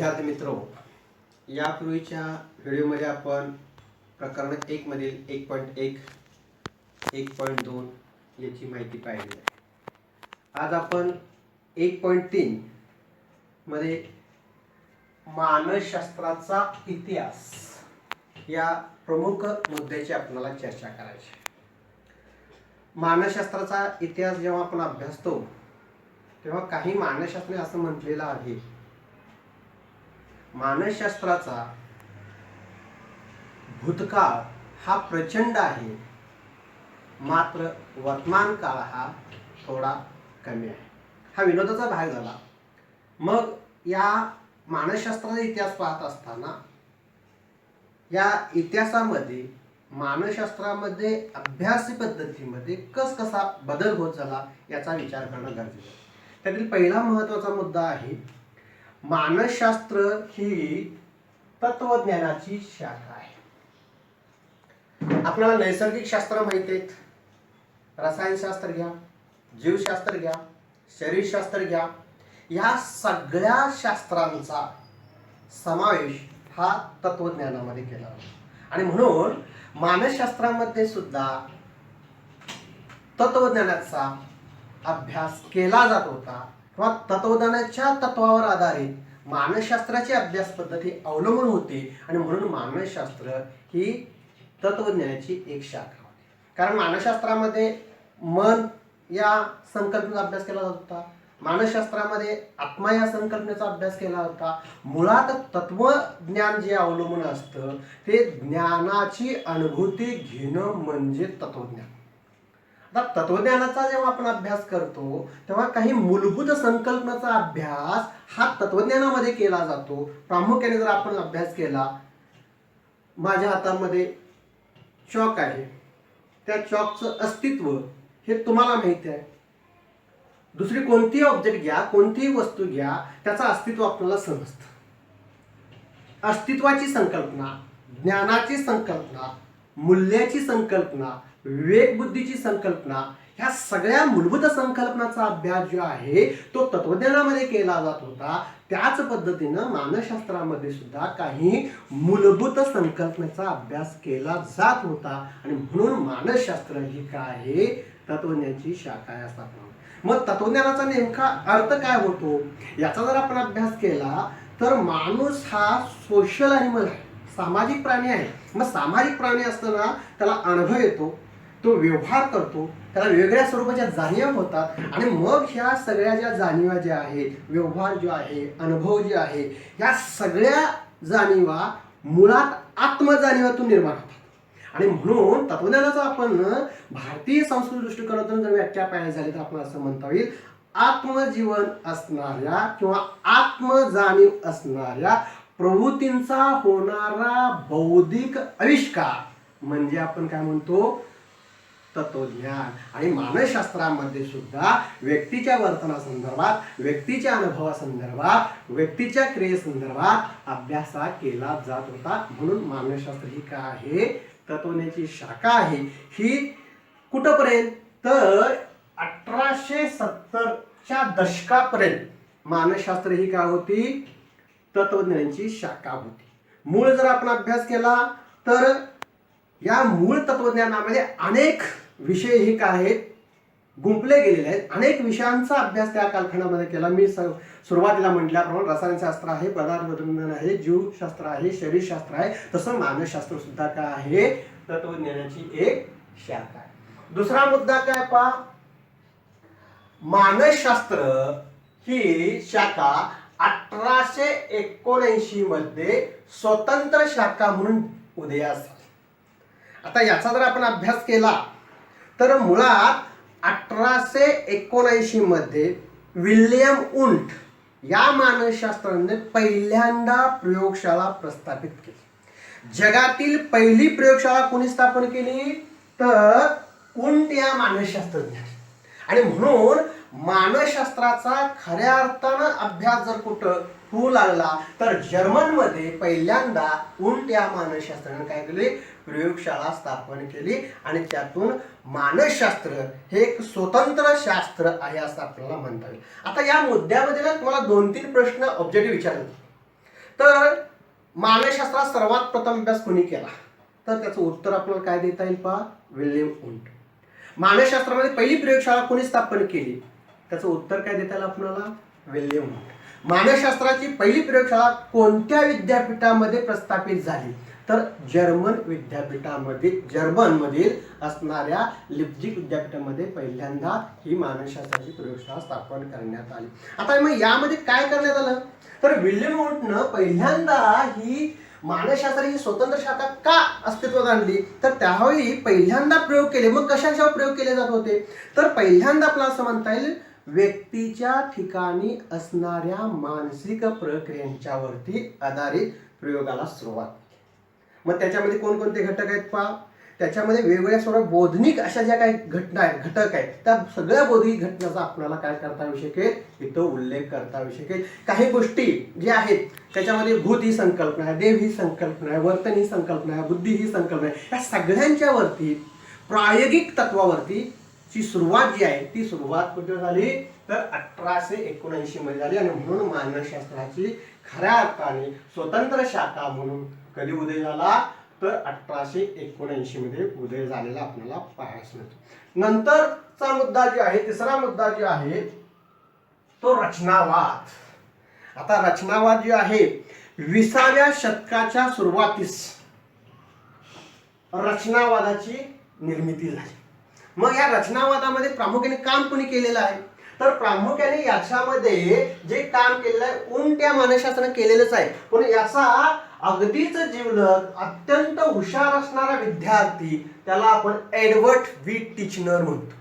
विद्यार्थी मित्रो, यापूर्वीच्या व्हिडिओमध्ये आपण प्रकरण 1 मधील 1.1, 1.2 याची माहिती पाहिली आहे. आज आपण 1.3 मध्ये मानसशास्त्राचा इतिहास या प्रमुख मुद्द्याची आपल्याला चर्चा करायची आहे. मानसशास्त्राचा इतिहास जेव्हा आपण अभ्यासतो तेव्हा काही मानसशास्त्री असं म्हटलेलं आहे, मानसशास्त्राचा भूतकाळ हा प्रचंड आहे, मात्र वर्तमान काळ हा थोडा कमी आहे. हा विनोदाचा भाग झाला. मग या मानसशास्त्राचा इतिहास पाहत असताना या इतिहासामध्ये मानसशास्त्रामध्ये अभ्यास पद्धतीमध्ये कसा बदल होत झाला याचा विचार करणं गरजेचं आहे. त्यातील पहिला महत्त्वाचा मुद्दा आहे, मानसशास्त्र ही तत्वज्ञानाची शाखा आहे. आपल्याला नैसर्गिक शास्त्र माहिती आहेत, रसायनशास्त्र घ्या, जीवशास्त्र घ्या, शरीरशास्त्र घ्या, या सगळ्या शास्त्रांचा समावेश हा तत्वज्ञानामध्ये केला जातो. आणि म्हणून मानसशास्त्रामध्ये सुद्धा तत्वज्ञानाचा अभ्यास केला जात होता किंवा तत्वज्ञानाच्या तत्वावर आधारित मानसशास्त्राची अभ्यास पद्धती अवलंबून होती. आणि म्हणून मानसशास्त्र ही तत्वज्ञानाची एक शाखा होती. कारण मानसशास्त्रामध्ये मन या संकल्पनेचा अभ्यास केला जात होता, मानसशास्त्रामध्ये आत्मा या संकल्पनेचा अभ्यास केला होता. मुळात तत्वज्ञान जे अवलंबून असतं ते ज्ञानाची अनुभूती घेणं म्हणजे तत्वज्ञान. आता तत्वज्ञानाचा जेव्हा आपण अभ्यास करतो तेव्हा काही मूलभूत संकल्पनाचा अभ्यास हा तत्वज्ञानामध्ये केला जातो. प्रामुख्याने जर आपण अभ्यास केला, माझ्या हातामध्ये चॉक आहे, त्या चॉकचं अस्तित्व हे तुम्हाला माहिती आहे. दुसरी कोणतीही ऑब्जेक्ट घ्या, कोणतीही वस्तू घ्या, त्याचं अस्तित्व आपल्याला समजतं. अस्तित्वाची संकल्पना, ज्ञानाची संकल्पना, मूल्याची संकल्पना, विवेकबुद्धीची संकल्पना, ह्या सगळ्या मूलभूत संकल्पनाचा अभ्यास जो आहे तो तत्वज्ञानामध्ये केला जात होता. त्याच पद्धतीनं मानसशास्त्रामध्ये सुद्धा काही मूलभूत संकल्पनेचा अभ्यास केला जात होता. आणि म्हणून मानसशास्त्र ही काय आहे, तत्वज्ञानाची शाखा आहे असं आपण. मग तत्वज्ञानाचा नेमका अर्थ काय होतो याचा जर आपण अभ्यास केला तर माणूस हा सोशल ॲनिमल आहे, सामाजिक प्राणी आहे. मग सामाजिक प्राणी असताना त्याला अनुभव येतो, तो व्यवहार करतो, त्याला वेगवेगळ्या स्वरूपाच्या जाणीवा होतात. आणि मग ह्या सगळ्या ज्या जाणीवा ज्या आहेत, व्यवहार जो आहे, अनुभव जे आहे, या सगळ्या जाणीवा मुळात आत्मजाणीवातून निर्माण होतात. आणि म्हणून तत्वज्ञानाचा आपण भारतीय संस्कृती दृष्टिकोनातून जर व्याख्या पाहायला झाली तर आपण असं म्हणता येईल, आत्मजीवन असणाऱ्या किंवा आत्मजाणीव असणाऱ्या प्रवृत्तींचा होणारा बौद्धिक आविष्कार म्हणजे आपण काय म्हणतो, तत्वज्ञान. आणि मानसशास्त्रामध्ये सुद्धा व्यक्तीच्या वर्तनासंदर्भात, व्यक्तीच्या अनुभवासंदर्भात, व्यक्तीच्या क्रियेसंदर्भात अभ्यास केला जात होता. म्हणून मानसशास्त्र ही काय आहे, तत्वज्ञानाची शाखा आहे. ही कुठपर्यंत तर 1870च्या दशकापर्यंत मानसशास्त्र ही काय होती, तत्वज्ञानाची शाखा होती. मूळ जर आपण अभ्यास केला तर या मूळ तत्वज्ञानामध्ये अनेक विषय हे काय आहेत, गुंपले गेलेले आहेत. अनेक विषयांचा अभ्यास त्या कालखंडामध्ये केला. मी सुरुवातीला म्हटल्याप्रमाणे रसायनशास्त्र आहे, पदार्थविज्ञान आहे, जीवशास्त्र आहे, शरीरशास्त्र आहे. तसं मानसशास्त्र सुद्धा काय आहे, तत्वज्ञानाची एक शाखा आहे. दुसरा मुद्दा काय पहा, मानसशास्त्र ही शाखा 1879 मध्ये स्वतंत्र शाखा म्हणून उदयास आली. आता याचा जर आपण अभ्यास केला तर मुळात 1879 मध्ये विल्यम वुंट या मानसशास्त्राने पहिल्यांदा प्रयोगशाळा प्रस्थापित केली. जगातील पहिली प्रयोगशाळा कोणी स्थापन केली तर वुंट या मानसशास्त्रज्ञाने. आणि म्हणून मानसशास्त्राचा खऱ्या अर्थानं अभ्यास जर कुठं होऊ लागला तर जर्मनमध्ये पहिल्यांदा वुंट या मानसशास्त्राने काय केले, प्रयोगशाळा स्थापन केली. आणि त्यातून मानसशास्त्र हे एक स्वतंत्र शास्त्र आहे असं आपल्याला म्हणता येईल. आता या मुद्द्यामध्ये ना तुम्हाला 2-3 प्रश्न ऑब्जेक्टिव्ह विचारले. तर मानसशास्त्रात सर्वात प्रथम अभ्यास कोणी केला, तर त्याचं उत्तर आपल्याला काय देता येईल पहा, विल्यम वुंट. मानसशास्त्रामध्ये पहिली प्रयोगशाळा कोणी स्थापन केली, त्याचं उत्तर काय देता येईल आपल्याला, विल्यम वुंट. मानसशास्त्राची पहिली प्रयोगशाळा कोणत्या विद्यापीठामध्ये प्रस्थापित झाली, तर जर्मन विद्यापीठामध्ये, जर्मनमधील असणाऱ्या लिप्झिग विद्यापीठामध्ये पहिल्यांदा ही मानसशास्त्राची प्रयोगशाळा स्थापन करण्यात आली. आता मग यामध्ये काय करण्यात आलं, तर विल्यम वुंटनं पहिल्यांदा ही मानसशास्त्र ही स्वतंत्र शाखा का अस्तित्वात आणली, तर त्यावेळी पहिल्यांदा प्रयोग केले. मग कशावर प्रयोग केले जात होते, तर पहिल्यांदा आपल्याला असं म्हणता येईल व्यक्तीच्या ठिकाणी असणाऱ्या मानसिक प्रक्रियांच्यावरती आधारित प्रयोगाला सुरुवात. मग त्याच्यामध्ये कोणकोणते घटक आहेत पहा, त्याच्यामध्ये वेगवेगळ्या सर्व बौद्धिक अशा ज्या काही घटना आहेत, घटक आहेत, त्या सगळ्या बौद्धिक घटनाचा आपल्याला काय करता येऊ शकेल, इथं उल्लेख करता येऊ शकेल. काही गोष्टी ज्या आहेत त्याच्यामध्ये भूत ही संकल्पना आहे, देव ही संकल्पना आहे, वर्तन ही संकल्पना आहे, बुद्धी ही संकल्पना आहे, या सगळ्यांच्या वरती प्रायोगिक तत्वावरती ची सुरुवात जी आहे ती सुरुवात कुठे झाली, तर 1879 मध्ये झाली. आणि म्हणून मानसशास्त्राची खऱ्या अर्थाने स्वतंत्र शाखा म्हणून कधी उदय झाला, तर 1879 मध्ये उदय झालेला आपल्याला पाहायला मिळतो. नंतरचा मुद्दा जो आहे, तिसरा मुद्दा जो आहे तो रचनावाद. आता रचनावाद जो आहे 20व्या शतकाच्या सुरुवातीस रचनावादाची निर्मिती झाली. मग या रचनावादामध्ये प्रामुख्याने काम कोणी केलेलं आहे, तर प्रामुख्याने याच्यामध्ये जे काम केलेलं आहे वुंट या मानसशास्त्राने केलेलंच आहे. पण याचा अगदीच जिवलग अत्यंत हुशार असणारा विद्यार्थी, त्याला आपण एडवर्ड व्ही टिचनर म्हणतो.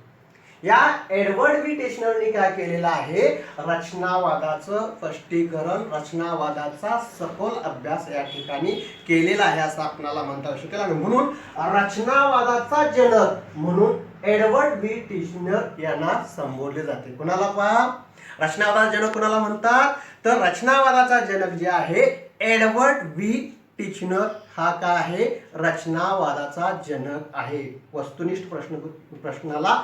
या एडवर्ड व्ही टिचनरने काय केलेलं आहे, रचनावादाचं स्पष्टीकरण, रचनावादाचा सखोल अभ्यास या ठिकाणी केलेला आहे असं आपल्याला म्हणता येऊ शकेल. आणि म्हणून रचनावादाचा जनक म्हणून एडवर्ड व्ही टिचनर यांना संबोधले जाते. कुणाला पहा, रचनावादाचा जनक कुणाला म्हणतात, तर रचनावादाचा जनक जे आहे एडवर्ड व्ही टिचनर हा काय आहे, रचनावादाचा जनक आहे. वस्तुनिष्ठ प्रश्नाला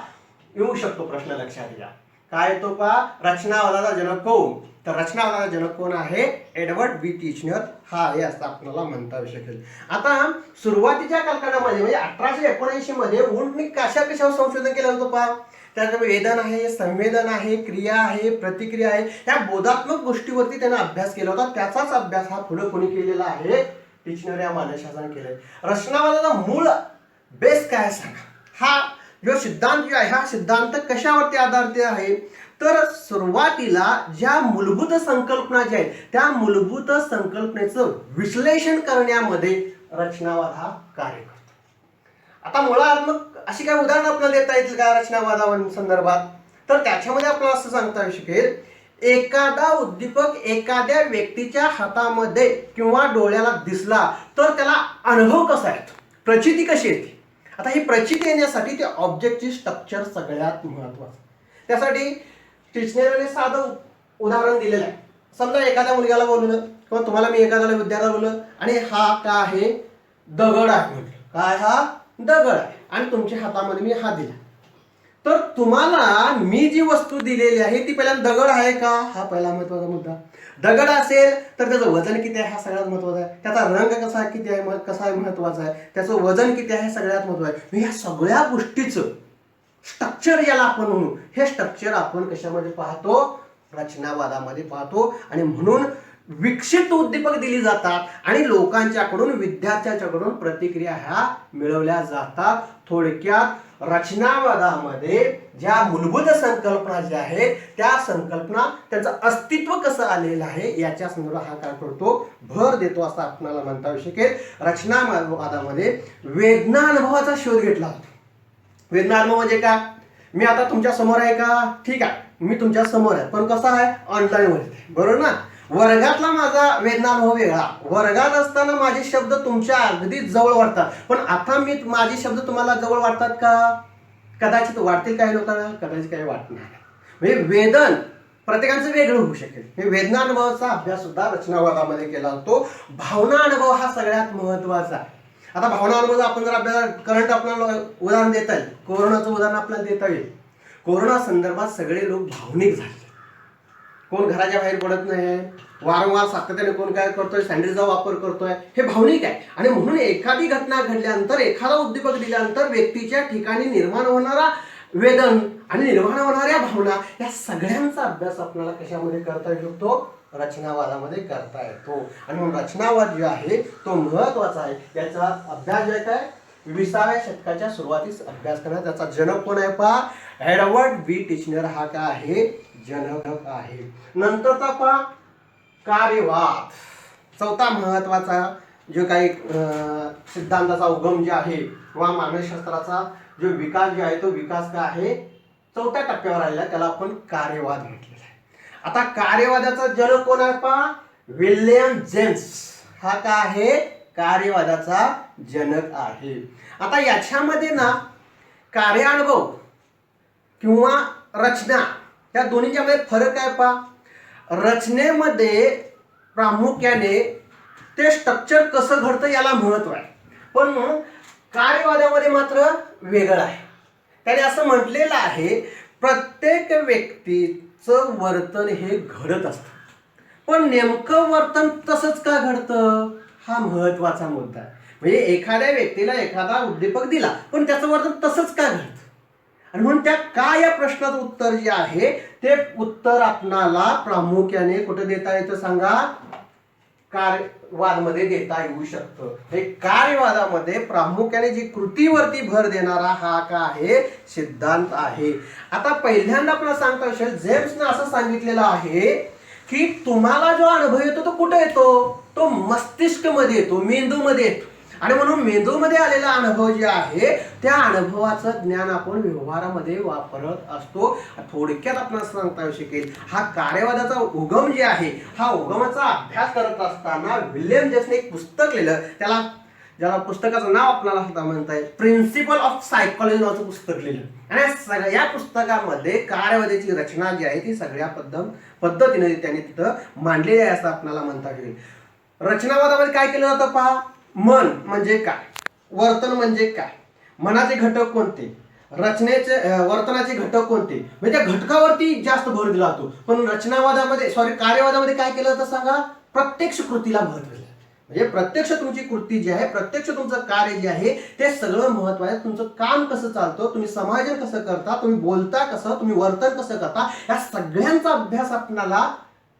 येऊ शकतो प्रश्न, लक्षात घ्या. काय येतो पहा, रचनावादाचा जनक कोण, तर रचनावादाचा जनक कोण आहे, एडवर्ड व्ही टिचनर हा आहे असं आपल्याला म्हणता येऊ शकेल. आता सुरुवातीच्या कालखंडामध्ये म्हणजे 1879 मध्ये वुंटने कशावर संशोधन केलं होतं पहा, त्याच्यामध्ये वेदन आहे, संवेदन आहे, क्रिया आहे, प्रतिक्रिया आहे, ह्या बोधात्मक गोष्टीवरती त्याने अभ्यास केला होता. त्याचाच अभ्यास हा पुढे कोणी केलेला आहे, टिचनर या मानसशास्त्राने केलाय. रचनावादाचा मूळ बेस काय सांगा, हा जो सिद्धांत जो आहे हा सिद्धांत कशावरती आधारित आहे, तर सुरुवातीला ज्या मूलभूत संकल्पना ज्या आहेत त्या मूलभूत संकल्पनेचं विश्लेषण करण्यामध्ये रचनावाद हा कार्य करतो. आता मुळात मग अशी काही उदाहरण आपल्याला देता येतील का रचनावादा संदर्भात, तर त्याच्यामध्ये आपल्याला असं सांगता येऊ शकेल, एखादा उद्दीपक एखाद्या व्यक्तीच्या हातामध्ये किंवा डोळ्याला दिसला तर त्याला अनुभव कसा येतो, प्रचिती कशी येते. आता ही प्रचिती येण्यासाठी ते ऑब्जेक्टची स्ट्रक्चर सगळ्यात महत्वाचं. त्यासाठी टिचनरने साधं उदाहरण दिलेलं आहे. समजा एखाद्या मुलग्याला बोलवलं किंवा तुम्हाला मी एखाद्याला विद्यार्थ्याला बोलवलं आणि हा काय आहे, दगड आहे म्हटलं, काय हा दगड आहे, आणि तुमच्या हातामध्ये मी हा दिला, तर तुम्हाला मी जी वस्तू दिलेली आहे ती पहिल्यांदा दगड आहे का, हा पहिला महत्वाचा मुद्दा. दगड असेल तर त्याचं वजन किती आहे हा सगळ्यात महत्वाचा आहे, त्याचा रंग कसा किती आहे कसा आहे महत्वाचा आहे, त्याचं वजन किती आहे सगळ्यात महत्वाचं आहे. ह्या सगळ्या गोष्टीचं स्ट्रक्चर याला आपण म्हणू, हे स्ट्रक्चर आपण कशामध्ये पाहतो, रचनावादामध्ये पाहतो. आणि म्हणून विकसित उद्दीपक दिली जातात आणि लोकांच्याकडून, विद्यार्थ्यांच्याकडून प्रतिक्रिया ह्या मिळवल्या जातात. थोडक्यात रचनावादामध्ये ज्या मूलभूत संकल्पना ज्या आहेत त्या संकल्पना, त्यांचं अस्तित्व कसं आलेलं आहे याच्या संदर्भात हा काय करतो, भर देतो असं आपल्याला म्हणता येऊ शकेल. रचनावादामध्ये वेदना अनुभवाचा शोध घेतला होता. वेदना अनुभव म्हणजे काय, मी आता तुमच्या समोर आहे का, ठीक आहे, मी तुमच्या समोर आहे पण कसा आहे, ऑनलाईन वरती, बरोबर ना. वर्गातला माझा वेदना अनुभव वेगळा, वर्गात असताना माझे शब्द तुमच्या अगदी जवळ वाटतात, पण आता मी माझे शब्द तुम्हाला जवळ वाटतात का, कदाचित वाटतील काही लोकांना, कदाचित काही वाटणार. म्हणजे वेदन प्रत्येकाचं वेगळं होऊ शकेल. हे वेदना अनुभवाचा अभ्यास सुद्धा रचनावादामध्ये केला जातो. भावना अनुभव हा सगळ्यात महत्वाचा आहे. आता भावना अनुभव आपण जर आपल्याला करंट आपल्याला उदाहरण देता येईल, कोरोनाचं उदाहरण आपल्याला देता येईल. कोरोना संदर्भात सगळे लोक भावनिक झाले, कोण घराच्या बाहेर पडत नाही, वारंवार सातत्याने कोण काय करतोय, सँडविचचा वापर करतोय, हे भावनिक आहे. आणि म्हणून एखादी घटना घडल्यानंतर, एखादा उद्दीपक दिल्यानंतर व्यक्तीच्या ठिकाणी निर्माण होणारा वेदन आणि निर्माण होणाऱ्या भावना, या सगळ्यांचा अभ्यास आपल्याला कशामध्ये करता येऊ शकतो? रचनावादामध्ये करता येतो. आणि म्हणून रचनावाद जो आहे तो महत्वाचा आहे. याचा अभ्यास जो आहे काय 20व्या शतकाच्या सुरुवातीस अभ्यास करण्यात. त्याचा जनक कोण आहे पहा? एडवर्ड बी टिचनर हा काय आहे? जनक आहे. नंतरचा पहा कार्यवाद. चौथा महत्वाचा जो काही सिद्धांताचा उगम जे आहे किंवा मानसशास्त्राचा जो विकास जे आहे तो विकास काय आहे? चौथ्या टप्प्यावर आलेला, त्याला आपण कार्यवाद म्हटलेला आहे. आता कार्यवादाचा जनक कोण आहे पहा? विल्यम जेम्स हा काय आहे? कार्यवादाचा जनक आहे. आता याच्यामध्ये ना कार्यानुभव किंवा रचना या दोन्हीच्या मध्ये फरक आहे पहा. रचनेमध्ये प्रामुख्याने ते स्ट्रक्चर कसं घडतं याला महत्व आहे, पण कार्यवादामध्ये मात्र वेगळं आहे. त्याने असं म्हटलेलं आहे प्रत्येक व्यक्तीचं वर्तन हे घडत असतं, पण नेमकं वर्तन तसंच का घडतं हा महत्वाचा मुद्दा आहे. म्हणजे एखाद्या व्यक्तीला एखादा उद्दीपक दिला पण त्याचं वर्तन तसंच का घडतं, आणि म्हणून त्या का या प्रश्नाचं उत्तर जे आहे ते उत्तर आपणाला प्रामुख्याने कुठे देता येतं सांगा? कार्यवाद मध्ये देता येऊ शकतं. हे कार्यवादामध्ये प्रामुख्याने जी कृतीवरती भर देणारा हा का आहे? सिद्धांत आहे. आता पहिल्यांदा आपल्याला सांगता येईल जेम्सने असं सांगितलेलं आहे की तुम्हाला जो अनुभव येतो तो कुठे येतो? तो मस्तिष्क मध्ये येतो, मेंदू मध्ये येतो. आणि म्हणून मेंदूमध्ये आलेला अनुभव जे आहे त्या अनुभवाचं ज्ञान आपण व्यवहारामध्ये वापरत असतो. थोडक्यात आपल्याला सांगता येऊ शकेल हा कार्यवादाचा उगम जे आहे हा उगमाचा अभ्यास करत असताना विल्यम जेम्सने एक पुस्तक लिहिलं, ज्याला पुस्तकाचं नाव आपल्याला सुद्धा म्हणता येईल प्रिन्सिपल ऑफ सायकोलॉजी नावाचं पुस्तक लिहिलं. आणि सगळ्या पुस्तकामध्ये कार्यवादाची रचना जी आहे ती सगळ्या पद्धतीने त्यांनी तिथं मांडलेली आहे असं आपल्याला म्हणता येईल. रचनावादामध्ये काय केलं जातं पहा? मन म्हणजे काय, वर्तन म्हणजे काय, मनाचे घटक कोणते, रचनेचे वर्तनाचे घटक कोणते, म्हणजे त्या घटकावरती जास्त भर दिला जातो. पण कार्यवादामध्ये काय केलं जातं सांगा? प्रत्यक्ष कृतीला महत्त्व दिलं. म्हणजे प्रत्यक्ष तुमची कृती जी आहे, प्रत्यक्ष तुमचं कार्य जे आहे ते सगळं महत्त्वाचं. तुमचं काम कसं चालतं, तुम्ही समायोजन कसं करता, तुम्ही बोलता कसं, तुम्ही वर्तन कसं करता, या सगळ्यांचा अभ्यास आपल्याला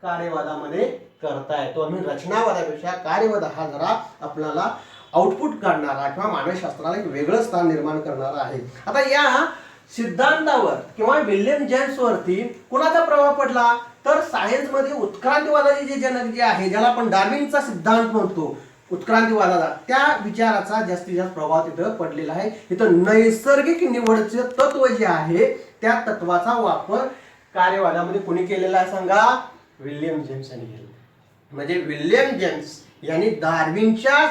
कार्यवादामध्ये करता येतो. आम्ही रचनावादापेक्षा कार्यवाद हा जरा आपल्याला आउटपुट काढणारा किंवा मानसशास्त्राला एक वेगळं स्थान निर्माण करणारा आहे. आता या सिद्धांतावर किंवा विल्यम जेम्स वरती कुणाचा प्रभाव पडला? तर सायन्स मध्ये उत्क्रांतीवादाचे जे जनक जे आहे, ज्याला आपण डार्विनचा सिद्धांत म्हणतो, उत्क्रांतीवादाचा, त्या विचाराचा जास्तीत जास्त प्रभाव तिथं पडलेला आहे. इथं नैसर्गिक निवडचे तत्व जे आहे त्या तत्वाचा वापर कार्यवादामध्ये कोणी केलेला आहे सांगा? विल्यम जेम्स यांनी केला. म्हणजे विल्यम जेम्स यांनी डार्विनच्या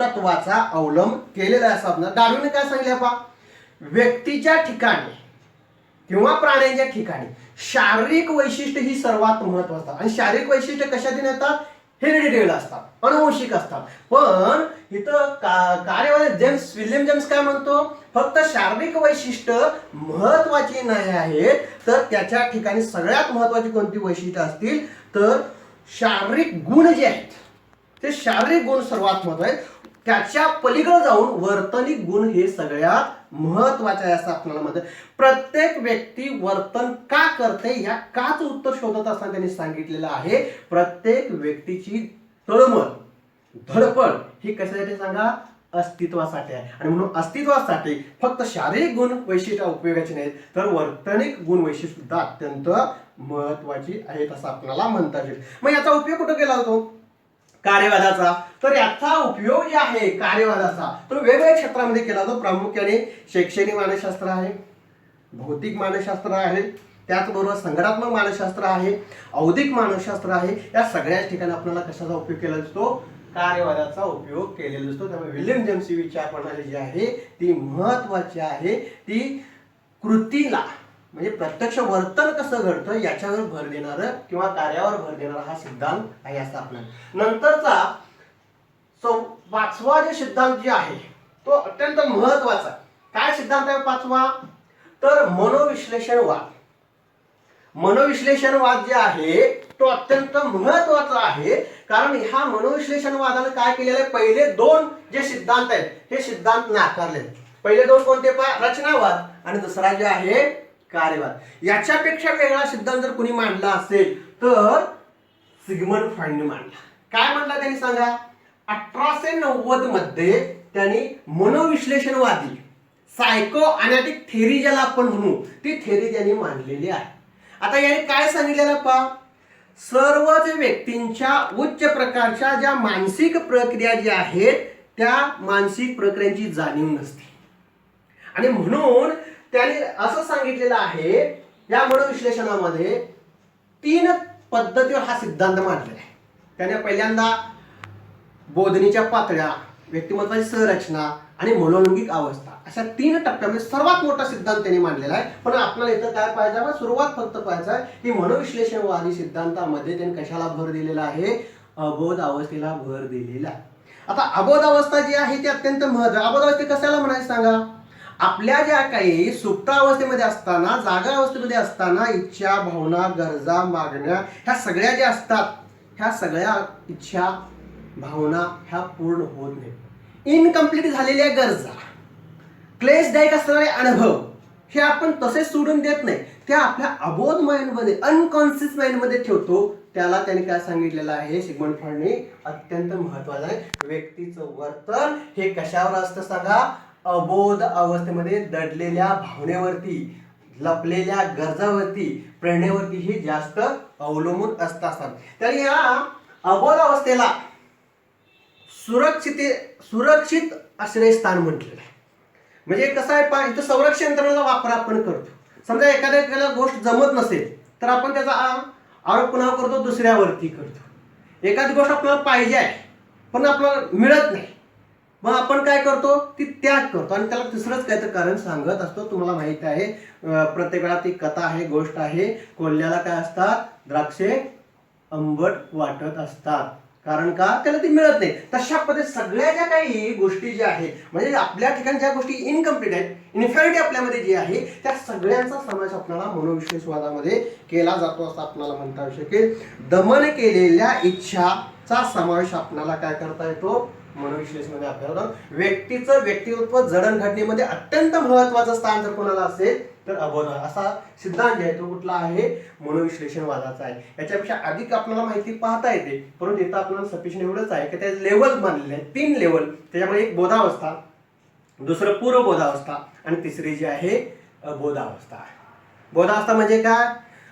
तत्वाचा अवलंब केलेला आहे. असं डार्विनने काय सांगितलं पहा? व्यक्तीच्या ठिकाणी किंवा प्राण्यांच्या ठिकाणी शारीरिक वैशिष्ट्य ही सर्वात महत्वाचं. आणि शारीरिक वैशिष्ट्य कशातून येतात? हेरिडिटेड असतात, अनुवंशिक असतात. पण इथं कार्यवाद विल्यम जेम्स काय म्हणतो? फक्त शारीरिक वैशिष्ट्य महत्वाची नाही आहेत, तर त्याच्या ठिकाणी सगळ्यात महत्वाची कोणती वैशिष्ट्य असतील तर शारीरिक गुण जे आहेत ते शारीरिक गुण सर्वात महत्वाचे आहेत. त्याच्या पलीकडे जाऊन वर्तनिक गुण हे सगळ्यात महत्वाचे आहे असं आपल्याला म्हणतात. प्रत्येक व्यक्ती वर्तन का करते या काच उत्तर शोधत असताना त्यांनी सांगितलेलं आहे प्रत्येक व्यक्तीची तळमळ धडपड ही कशासाठी सांगा? अस्तित्वासाठी आहे. आणि म्हणून अस्तित्वासाठी फक्त शारीरिक गुण वैशिष्ट्य उपयोगाची नाहीत, तर वर्तनिक गुण वैशिष्ट्य सुद्धा अत्यंत महत्वाची आहेत असं आपल्याला म्हणता येईल. मग याचा उपयोग कुठे केला जातो कार्यवादाचा? तर याचा उपयोग जे आहे कार्यवादाचा तो वेगवेगळ्या क्षेत्रामध्ये केला जातो. प्रामुख्याने शैक्षणिक मानसशास्त्र आहे, भौतिक मानसशास्त्र आहे, त्याचबरोबर संघटनात्मक मानसशास्त्र आहे, औद्योगिक मानसशास्त्र आहे. या सगळ्याच ठिकाणी आपल्याला कशाचा उपयोग केला जातो? कार्यवादाचा उपयोग केलेला असतो. त्यामुळे विल्यम जेम्सची विचार प्रणाली जी आहे ती महत्वाची आहे. ती कृतीला म्हणजे प्रत्यक्ष वर्तन कसं घडतं याच्यावर भर देणारं किंवा कार्यावर भर देणारा हा सिद्धांत आहे असं आपल्याला. नंतरचा पाचवा जे सिद्धांत जे आहे तो अत्यंत महत्वाचा. काय सिद्धांत आहे पाचवा? तर मनोविश्लेषणवाद. मनोविश्लेषणवाद जे आहे तो अत्यंत महत्वाचा आहे, कारण ह्या मनोविश्लेषणवादाने काय केलेलं आहे, पहिले दोन जे सिद्धांत आहेत हे सिद्धांत नाकारले. पहिले दोन कोणते रचनावाद आणि दुसरा जे आहे कार्यवाद. याच्यापेक्षा वेगळा सिद्धांत जर कोणी मांडला असेल तर सिग्मंड फ्रॉइडने मांडला. काय मांडला त्यांनी सांगा? 1890 मध्ये त्यांनी मनोविश्लेषणवादी सायको अनॅलिटिक थेअरी ज्याला आपण म्हणू ती थेअरी त्यांनी मांडलेली आहे. आता याने काय सांगितलेलं पहा, सर्वच व्यक्तींच्या उच्च प्रकारच्या ज्या मानसिक प्रक्रिया ज्या आहेत त्या मानसिक प्रक्रियांची जाणीव नसते, आणि म्हणून त्याने असं सांगितलेलं आहे या मनोविश्लेषणामध्ये 3 पद्धतीवर हा सिद्धांत मांडलेला आहे. त्याने पहिल्यांदा बोधनीच्या पातळ्या, व्यक्तिमत्वाची संरचना आणि मनोलैंगिक अवस्था अशा 3 टप्प्यामध्ये सर्वात मोठा सिद्धांत त्यांनी मांडलेला आहे. पण आपल्याला इथं काय पाहिजे, सुरुवात फक्त पाहिजे आहे की मनोविश्लेषणवादी सिद्धांतामध्ये त्यांनी कशाला भर दिलेला आहे, अबोध अवस्थेला भर दिलेला आहे. आता अबोध अवस्था जी आहे ती अत्यंत महत्त्वाची. अबोध अवस्थे कशाला म्हणायचं सांगा? आपल्या ज्या काही सुप्त अवस्थेमध्ये असताना, जागा अवस्थेमध्ये असताना इच्छा, भावना, गरजा, मागण्या ह्या सगळ्या ज्या असतात, ह्या सगळ्या इच्छा, भावना ह्या पूर्ण होत नाहीत. इनकम्प्लीट झालेल्या गरजा, क्लेशदायक असणारे अनुभव हे आपण तसेच सोडून देत नाही, त्या आपल्या अबोध माइंडमध्ये, अनकॉन्शियस माइंडमध्ये ठेवतो. त्याला त्याने काय सांगितलेलं आहे सिग्मंड फ्रॉइडने, अत्यंत महत्त्वाचं आहे. व्यक्तीचं वर्तन हे कशावर असतं सांगा? अबोध अवस्थेमध्ये दडलेल्या भावनेवरती, लपलेल्या गरजावरती, प्रेरणेवरती हे जास्त अवलंबून असतात. तर या अबोध अवस्थेला सुरक्षित आश्रयस्थान म्हटलेलं आहे. म्हणजे कसं आहे पहा, इथं संरक्षण यंत्रणेचा वापर आपण करतो. समजा एखाद्या गोष्ट जमत नसेल तर आपण त्याचा आरोप पुन्हा करतो, दुसऱ्यावरती करतो. एखादी गोष्ट आपल्याला पाहिजे आहे पण आपल्याला मिळत नाही, मग आपण काय करतो, ती त्याग करतो आणि त्याला दुसरंच काहीतरी कारण सांगत असतो. तुम्हाला माहिती आहे प्रत्येक वेळा ती कथा आहे, गोष्ट आहे. कोल्ह्याला काय असतात, द्राक्षे आंबट वाटत असतात, कारण का त्याला ती मिळत नाही. तशा पद्धतीने सगळ्या ज्या काही गोष्टी ज्या आहेत, म्हणजे आपल्या ठिकाणी ज्या गोष्टी इनकम्प्लीट आहेत, इन्फिनिटी आपल्यामध्ये जी आहे, त्या सगळ्यांचा समावेश आपल्याला मनोविश्लेषणवादामध्ये केला जातो असं आपल्याला म्हणता येऊ शकेल. दमन केलेल्या इच्छाचा समावेश आपल्याला काय करता येतो मनोविश्लेषणामध्ये आपल्याला. व्यक्तीचं व्यक्तित्व जडणघडणीमध्ये अत्यंत महत्वाचं स्थान जर कोणाला असेल तर अबोध असा सिद्धांत आहे तो कुठला आहे, मनोविश्लेषणवादाचा आहे. याच्यापेक्षा अधिक आपल्याला माहिती पाहता येते, परंतु इथं आपल्याला सफिशियंट एवढंच आहे की त्या लेवल मानलेले आहेत, 3 लेवल. त्याच्यामध्ये एक बोधावस्था, दुसरं पूर्व बोधावस्था आणि तिसरी जी आहे अबोधावस्था आहे. बोधावस्था म्हणजे काय?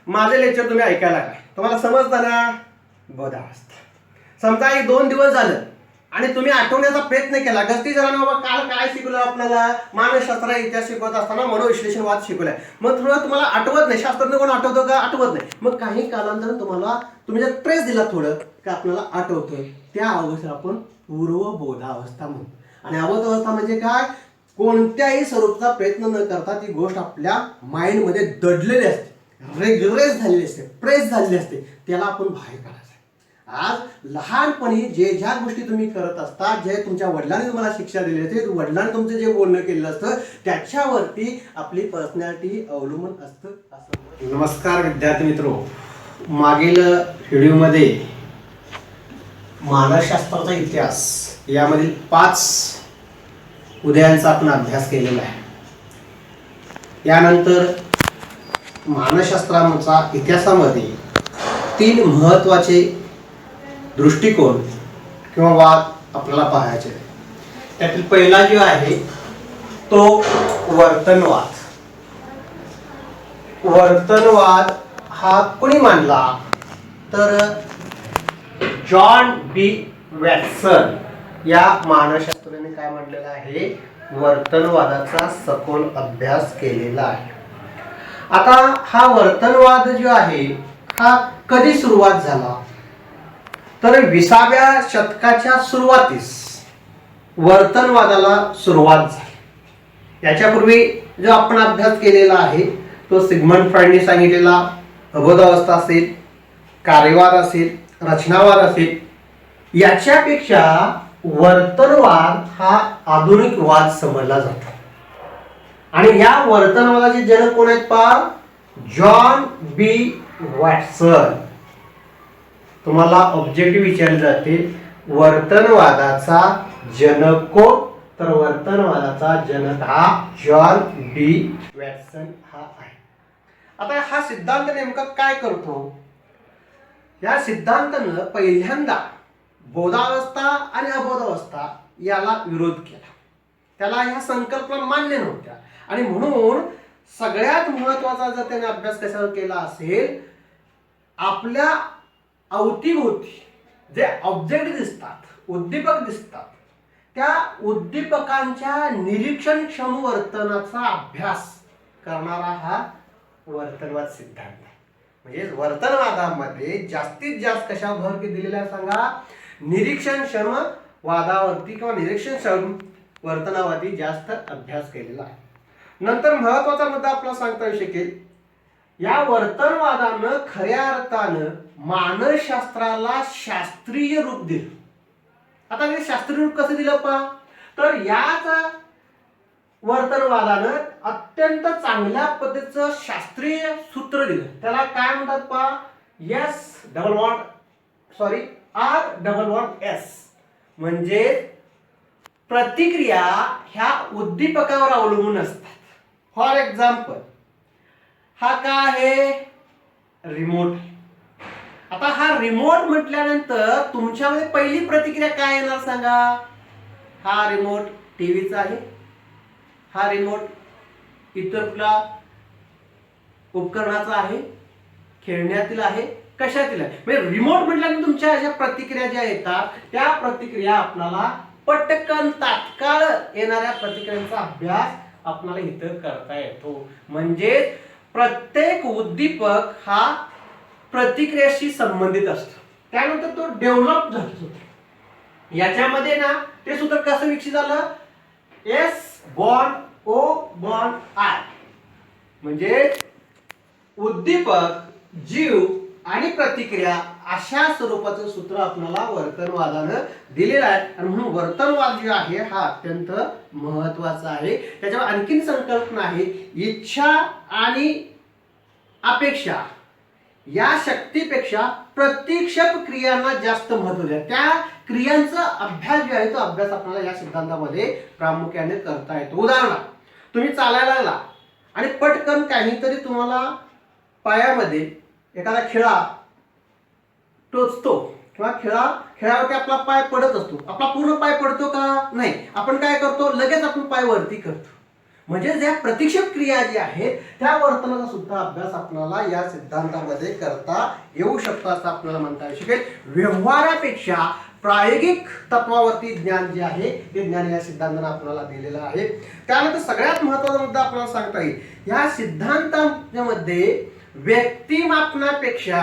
माझं लेक्चर तुम्ही ऐकायला काय, तुम्हाला समजतं ना? बोधावस्था. समजा 1-2 दिवस झालं आणि तुम्ही आठवण्याचा प्रयत्न केला, गस्ती जरा बाबा काल काय शिकवलं आपल्याला, मानसशास्त्र इतिहास शिकवत असताना मनोविश्लेषणवाद शिकवलाय, मग थोडं तुम्हाला आठवत नाही, शास्त्रज्ञ कोण आठवतो का? आठवत नाही. मग काही कालांतर तुम्हाला तुम्ही जर ट्रेस दिला थोडं की आपल्याला आठवतं, त्या अवस्थेला आपण पूर्वबोधावस्था म्हणतो. आणि अबोधावस्था म्हणजे काय? कोणत्याही स्वरूपाचा प्रयत्न न करता ती गोष्ट आपल्या माइंडमध्ये दडलेली असते, रेग्युलराइज झालेली असते, प्रेस झालेली असते, त्याला आपण बाहेर काढायचं. आज लहानपणी जे ज्या गोष्टी तुम्ही करत असता, जे तुमच्या वडिलांनी तुम्हाला शिक्षा दिली असते, वडिलांनी तुमचं जे बोलणं केलेलं असतं त्याच्यावरती आपली पर्सनॅलिटी अवलंबून असतं असं. नमस्कार विद्यार्थी मित्रो, मागील व्हिडिओमध्ये मानसशास्त्राचा इतिहास यामधील 5 उदयांचा आपण अभ्यास केलेला आहे. यानंतर मानसशास्त्राचा इतिहासामध्ये 3 महत्त्वाचे दृष्टिकोन किंवा वाद आपल्याला पाहायचे. त्यातील पहिला जो आहे तो वर्तनवाद. वर्तनवाद हा कोणी मांडला तर जॉन बी वॅटसन या मानसशास्त्रज्ञाने काय मांडलेलं आहे, वर्तनवादाचा सखोल अभ्यास केलेला आहे. आता हा वर्तनवाद जो आहे हा कधी सुरुवात झाला तर 20व्या शतकाच्या सुरुवातीस वर्तनवादाला सुरुवात झाली. याच्यापूर्वी जो आपण अभ्यास केलेला आहे तो सिग्मंड फ्रॉइडने सांगितलेला अबोधावस्था असेल, कार्यवाद असेल, रचनावाद असेल, याच्यापेक्षा वर्तनवाद हा आधुनिक वाद समजला जातो. आणि या वर्तनवादाचे जनक कोण आहेत पहा, जॉन बी वॅटसन. तुम्हाला ऑब्जेक्टिव्ह विचारले जाते, वर्तनवादाचा जनक कोण? तर वर्तनवादाचा जनक हा जॉन बी वॅटसन हा आहे. आता हा सिद्धांत नेमका काय करतो? या सिद्धांतानं पहिल्यांदा बोधावस्था आणि अबोधावस्था याला विरोध केला. त्याला ह्या संकल्पना मान्य नव्हत्या आणि म्हणून सगळ्यात महत्वाचा जर त्याने अभ्यास कशावर केला असेल, आपल्या अवतीभोवती जे ऑब्जेक्ट दिसतात, उद्दीपक दिसतात, त्या उद्दीपकांच्या निरीक्षणक्षम वर्तनाचा अभ्यास करणारा हा वर्तनवाद सिद्धांत आहे. म्हणजे वर्तनवादामध्ये जास्तीत जास्त कशावर भर दिलेला आहे सांगा? निरीक्षणक्षम वादावरती किंवा निरीक्षणक्षम वर्तनावरती जास्त अभ्यास केलेला आहे. नंतर महत्वाचा मुद्दा आपला सांगता येऊ शकेल, या वर्तनवादानं खऱ्या अर्थानं मानसशास्त्राला शास्त्रीय रूप दिलं. आता हे शास्त्रीय रूप कसं दिलं पहा? तर याच वर्तनवादानं अत्यंत चांगल्या पद्धतीचं शास्त्रीय सूत्र दिलं. त्याला काय म्हणतात पहा? R S म्हणजे प्रतिक्रिया ह्या उद्दीपकावर अवलंबून असतात. फॉर एक्झाम्पल, हा काय आहे? रिमोट. आता हा रिमोट म्हटल्यानंतर तुमच्यामध्ये पहिली प्रतिक्रिया काय येणार सांगा? हा रिमोट टीव्हीचा आहे, हा रिमोट इतर कुठला उपकरणाचा आहे, खेळण्यातील आहे, कशातील आहे? म्हणजे रिमोट म्हटल्यानंतर तुमच्या अशा प्रतिक्रिया ज्या येतात त्या प्रतिक्रिया आपल्याला पटकन तात्काळ येणाऱ्या प्रतिक्रियांचा अभ्यास आपल्याला इथं करता येतो. म्हणजे प्रत्येक उद्दीपक हा प्रतिक्रियाशी संबंधित असतो. त्यानंतर तो डेव्हलप झाला. याच्यामध्ये ना ते सूत्र कसं विकसित झालं? S-O-I म्हणजे उद्दीपक, जीव आणि प्रतिक्रिया अशा स्वरूपाचं सूत्र आपल्याला वर्तनवादानं दिलेलं आहे. आणि म्हणून वर्तनवाद जे आहे हा अत्यंत महत्वाचा आहे. त्याच्यावर आणखीन संकल्पना आहे, इच्छा आणि अपेक्षा या शक्तीपेक्षा प्रतीक्षक क्रियांना जास्त महत्त्व द्या. त्या क्रियांचा अभ्यास जो आहे तो अभ्यास आपल्याला या सिद्धांतामध्ये प्रामुख्याने करता येतो. उदाहरणार्थ, तुम्ही चालायला लागला आणि पटकन काहीतरी तुम्हाला पायामध्ये एखादा खिळा टोचतो किंवा खेळावरती आपला पाय पडत असतो. आपला पूर्ण पाय पडतो का? नाही. आपण काय करतो? लगेच आपण पाय वरती करतो. म्हणजे ज्या प्रतीक्षक क्रिया जी आहेत त्या वर्तनाचा सुद्धा अभ्यास आपल्याला या सिद्धांतामध्ये करता येऊ शकतो असं आपल्याला म्हणता येऊ शकेल. व्यवहारापेक्षा प्रायोगिक तत्वावरती ज्ञान जे आहे ते ज्ञान या सिद्धांताने आपल्याला दिलेलं आहे. त्यानंतर सगळ्यात महत्त्वाचा मुद्दा आपल्याला सांगता येईल, या सिद्धांतामध्ये व्यक्तिमापनापेक्षा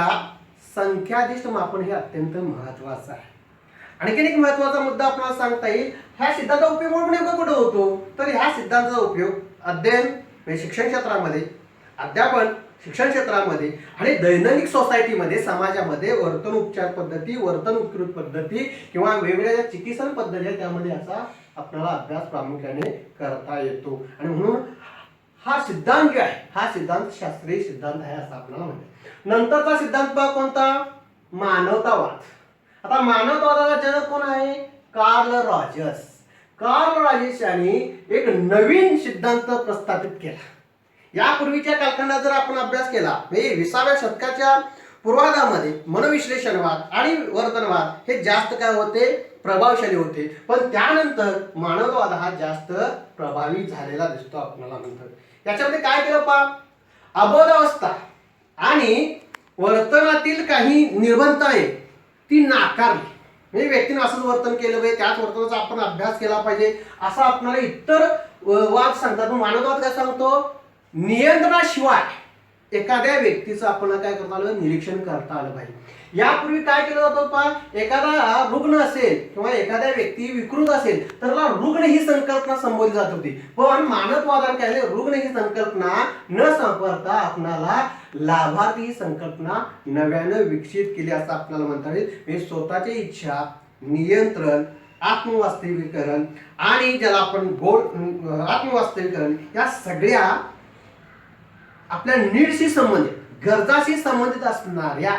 संख्यादिष्ट मापन हे अत्यंत महत्वाचं आहे. आणखीन एक महत्वाचा मुद्दा आपल्याला सांगता येईल, ह्या सिद्धांताचा उपयोग नेमका कुठे होतो? तर ह्या सिद्धांताचा उपयोग अध्ययन म्हणजे शिक्षण क्षेत्रामध्ये, अध्यापन शिक्षण क्षेत्रामध्ये आणि दैनंदिन सोसायटीमध्ये, समाजामध्ये वर्तन उपचार पद्धती, वर्तन उत्कृत पद्धती किंवा वेगवेगळ्या चिकित्सा पद्धती आहेत त्यामध्ये याचा आपल्याला अभ्यास प्रामुख्याने करता येतो. आणि म्हणून हा सिद्धांत जो आहे हा सिद्धांत शास्त्रीय सिद्धांत आहे असं आपल्याला म्हणतात. नंतरचा सिद्धांत पहा कोणता? मानवतावाद. आता मानवतावादाचा जनक कोण आहे? Carl Rogers. कार्ल रॉजर्स यांनी एक नवीन सिद्धांत प्रस्थापित केला. यापूर्वीच्या कालखंडात जर आपण अभ्यास केला, म्हणजे 20व्या शतकाच्या पूर्वार्धामध्ये मनोविश्लेषणवाद आणि वर्तनवाद हे जास्त काय होते? प्रभावशाली होते. पण त्यानंतर मानवतावाद हा जास्त प्रभावी झालेला दिसतो आपल्याला. नंतर याच्यामध्ये काय केलं पहा? अबोधावस्था आणि वर्तनातील काही निर्बंधता आहे ती नाकारली. म्हणजे व्यक्तीने असंच वर्तन केलं पाहिजे, त्याच वर्तनाचा आपण अभ्यास केला पाहिजे असं आपल्याला इतर वाद सांगतात. मानववाद काय सांगतो? नियंत्रणाशिवाय एखाद्या व्यक्तीचं आपण काय करता आलं? निरीक्षण करता आलं पाहिजे. यापूर्वी काय केलं जातं पहा? एखादा रुग्ण असेल किंवा एखाद्या व्यक्ती विकृत असेल तर रुग्ण ही संकल्पना संबोधली जात होती. पण मानववादाने काय रुग्ण ही संकल्पना न वापरता आपणाला लाभार्थी ही संकल्पना नव्यानं विकसित केली असं आपल्याला म्हणता येईल. म्हणजे स्वतःची इच्छा, नियंत्रण, आत्मवास्तविकरण आणि ज्याला आपण आत्मवास्तविकरण या सगळ्या आपल्या नीड्सशी संबंधित, गरजाशी संबंधित असणाऱ्या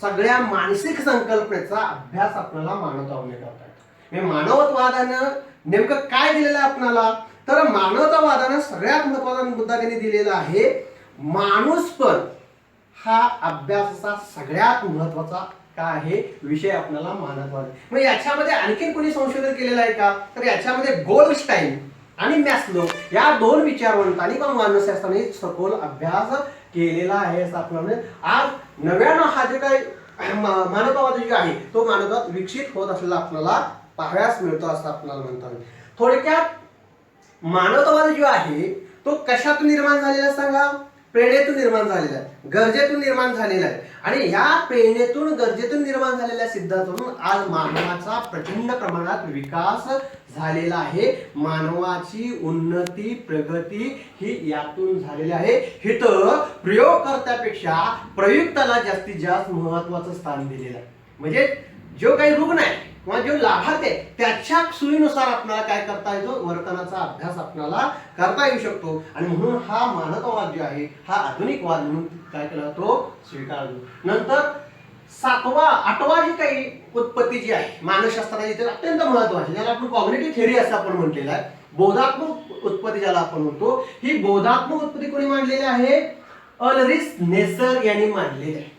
सगळ्या मानसिक संकल्पनेचा अभ्यास आपल्याला मानवतावादाने करता येतो. मानवतावादानं नेमकं काय दिलेलं आहे आपल्याला, तर मानवतावादानं सगळ्यात महत्वाचा मुद्दा त्यांनी दिलेला आहे, माणूसपण हा अभ्यासाचा सगळ्यात महत्वाचा काय आहे विषय आपल्याला मानवतावाद. मग याच्यामध्ये आणखीन कोणी संशोधन केलेलं आहे का, तर याच्यामध्ये गोल्डस्टाईन आणि मॅस्लो या दोन विचारवंतांनी व मानसशास्त्राने सखोल अभ्यास केलेला आहे असं आपल्याला आज नव्यानं हा जे काही मानवतावाद जो आहे तो मानवतावाद विकसित होत असलेला आपल्याला पाहाव्यास मिळतो असं आपल्याला म्हणता येईल. थोडक्यात मानवतावाद जो आहे तो कशातून निर्माण झालेला सांगा, प्रेरणेतून निर्माण झालेला आहे, गरजेतून निर्माण झालेला आहे. आणि या प्रेरणेतून गरजेतून निर्माण झालेल्या सिद्धांतातून आज मानवाचा प्रचंड प्रमाणात विकास झालेला आहे. मानवाची उन्नती प्रगती ही यातून झालेली आहे. इथं प्रयोगकर्त्यापेक्षा प्रयुक्ताला जास्तीत जास्त महत्वाचं स्थान दिलेलं आहे. म्हणजे जो काही रुग्ण आहे किंवा जो लाभार्थी आहे त्याच्या सोयीनुसार आपल्याला काय करता येतो, वर्तनाचा अभ्यास आपल्याला करता येऊ शकतो. आणि म्हणून हा मानवतावाद जो आहे हा आधुनिकवाद म्हणून काय केला तो स्वीकारला. नंतर आठवा जी काही उत्पत्ती जी आहे मानसशास्त्राची ते अत्यंत महत्वाची, ज्याला आपण कॉग्निटिव्ह थिअरी असं आपण म्हटलेलं आहे, बोधात्मक उत्पत्ती ज्याला आपण म्हणतो, ही बोधात्मक उत्पत्ती कोणी मांडलेली आहे, अल्रिस नेसर यांनी मांडलेली आहे.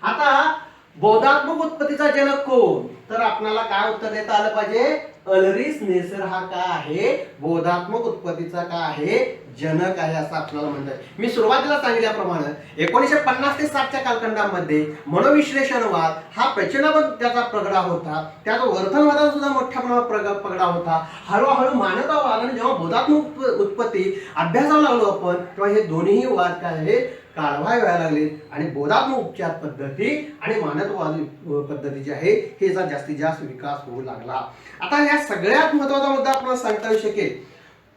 आता बोधात्मक उत्पत्तीचा जनक कोण, तर आपल्याला काय उत्तर देता आलं पाहिजे, अल्रिस नेसर हा काय आहे, बोधात्मक उत्पत्तीचा काय आहे, जनक आहे असं आपल्याला म्हणतात. मी सुरुवातीला सांगितल्याप्रमाणे 1950 ते 60 च्या कालखंडामध्ये मनोविश्लेषणवाद हा प्रचंड त्याचा प्रगडा होता, त्याचा वर्तनवादाचा सुद्धा मोठ्या प्रमाणात प्रगडा होता. हळूहळू मानवतावादाने जेव्हा बोधात्मक उत्पत्ती अभ्यासाला लागलो आपण, तेव्हा हे दोन्ही वाद काय आहे काढवाय व्हायला लागले आणि बोधात्मक उपचार पद्धती आणि मानवतावादी पद्धती जी आहे हेचा जास्तीत जास्त विकास होऊ लागला. आता या सगळ्यात महत्वाचा मुद्दा आपल्याला सांगता येऊ शकेल,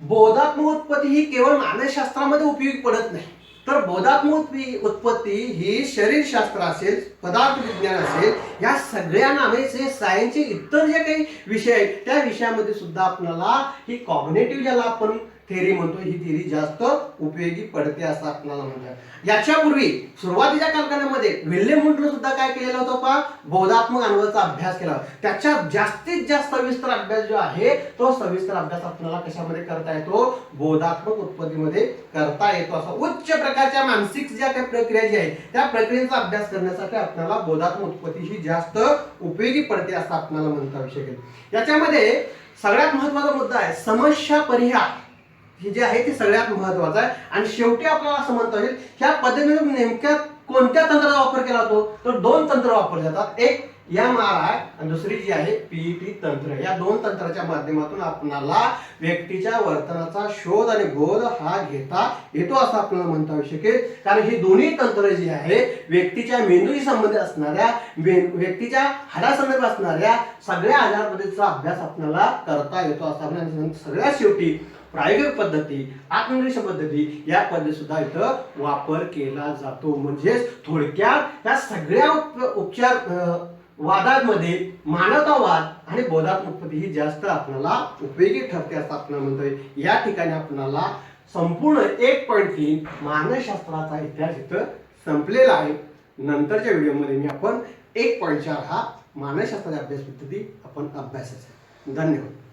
बोधात्मक उत्पत्ती ही केवळ मानसशास्त्रामध्ये उपयोगी पडत नाही, तर बोधात्मक उत्पत्ती ही शरीरशास्त्र असेल, पदार्थ विज्ञान असेल, या सगळ्या नामेचे सायन्सचे इतर जे काही विषय आहेत त्या विषयामध्ये सुद्धा आपल्याला ही कॉग्निटिव्ह ज्याला आपण थेअरी म्हणतो ही थेअरी जास्त उपयोगी पडते असं आपल्याला म्हणतात. याच्यापूर्वी सुरुवातीच्या कालखंडामध्ये विल्यम वुंटनं सुद्धा काय केलेलं होतं पहा, बोधात्मक अनुभवाचा अभ्यास केला. त्याच्या जास्तीत जास्त सविस्तर अभ्यास जो आहे तो सविस्तर अभ्यास आपल्याला कशामध्ये करता येतो, बोधात्मक उत्पत्तीमध्ये करता येतो. असा उच्च प्रकारच्या मानसिक ज्या काही प्रक्रिया जी आहे त्या प्रक्रियेचा अभ्यास करण्यासाठी आपल्याला बोधात्मक उत्पत्ती ही जास्त उपयोगी पडते असं आपल्याला म्हणता येऊ शकेल. याच्यामध्ये सगळ्यात महत्वाचा मुद्दा आहे समस्या परिहार, ही जी आहे ती सगळ्यात महत्वाचा आहे. आणि शेवटी आपल्याला असं म्हणता येईल ह्या पद्धतीने नेमक्या कोणत्या तंत्राचा वापर केला जातो, तर दोन तंत्र वापरले जातात, एक MRI आणि दुसरी जी आहे PET तंत्र. या दोन तंत्राच्या माध्यमातून आपल्याला व्यक्तीच्या वर्तनाचा शोध आणि बोध हा घेता येतो असं आपल्याला म्हणता येऊ शकेल. कारण ही दोन्ही तंत्र जी आहे व्यक्तीच्या मेंदूशी संबंधित असणाऱ्या, व्यक्तीच्या हाडासंबंधित असणाऱ्या सगळ्या आजारपद्धतीचा अभ्यास आपल्याला करता येतो असं आपल्याला. सगळ्यात शेवटी प्रायोगिक पद्धती, आत्मनिरीक्षण पद्धती या पद्धती सुद्धा इथं वापर केला जातो. म्हणजे थोडक्यात या सगळ्या उपचार वादांमध्ये मानवतावाद आणि बोधात्मक उत्पत्ती ही जास्त आपल्याला उपयोगी ठरते असं आपल्याला म्हणतोय. या ठिकाणी आपल्याला संपूर्ण 1.3 मानसशास्त्राचा इतिहास इथं संपलेला आहे. नंतरच्या व्हिडिओमध्ये मी आपण 1.4 हा मानसशास्त्राच्या अभ्यास पद्धती आपण अभ्यासाचा. धन्यवाद.